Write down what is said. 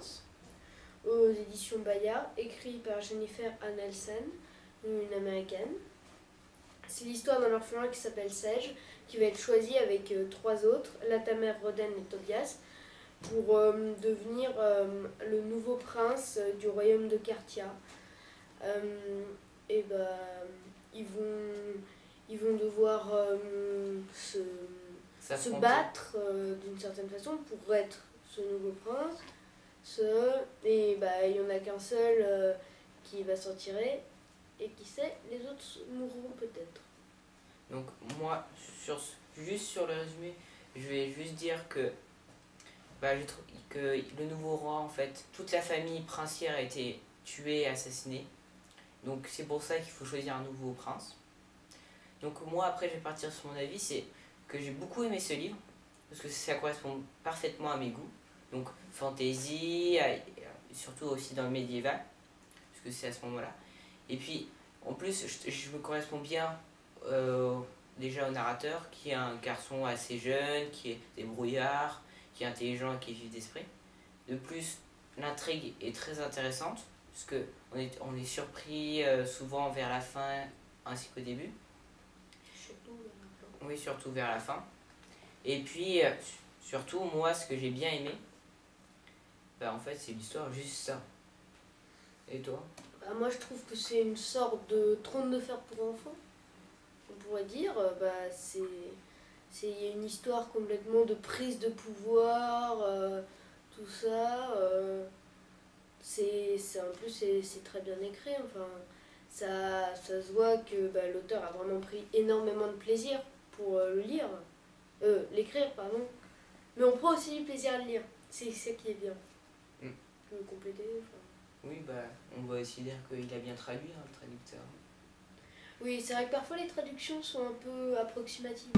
Prince, aux éditions Bayard, écrit par Jennifer Aniston, une américaine. C'est l'histoire d'un orphelin qui s'appelle Sage, qui va être choisi avec 3 autres, Latimer, Roden et Tobias, pour devenir le nouveau prince du royaume de Cartia. Et bah, ils vont devoir se battre d'une certaine façon pour être ce nouveau prince. Et bah, il n'y en a qu'un seul qui va s'en tirer, et qui sait, les autres mourront peut-être. Donc moi, juste sur le résumé, je vais juste dire que, je trouve que le nouveau roi, en fait, toute la famille princière a été tuée et assassinée. Donc c'est pour ça qu'il faut choisir un nouveau prince. Donc moi, après, je vais partir sur mon avis, c'est que j'ai beaucoup aimé ce livre, parce que ça correspond parfaitement à mes goûts. Donc fantasy, surtout aussi dans le médiéval, parce que c'est à ce moment-là. Et puis, en plus, je me corresponds bien déjà au narrateur, qui est un garçon assez jeune, qui est débrouillard, qui est intelligent et qui est vif d'esprit. De plus, l'intrigue est très intéressante, parce qu'on est surpris souvent vers la fin ainsi qu'au début. Oui, surtout vers la fin. Et puis, surtout, moi, ce que j'ai bien aimé, en fait, c'est l'histoire, juste ça. Et toi? Moi, je trouve que c'est une sorte de trône de fer pour enfants, on pourrait dire. C'est une histoire complètement de prise de pouvoir, tout ça. En plus, c'est très bien écrit. Enfin, ça se voit que l'auteur a vraiment pris énormément de plaisir pour le lire. L'écrire, pardon. Mais on prend aussi du plaisir à le lire. C'est ça qui est bien. Je peux compléter. Oui, on va aussi dire qu'il a bien traduit, hein, le traducteur. Oui, c'est vrai que parfois les traductions sont un peu approximatives.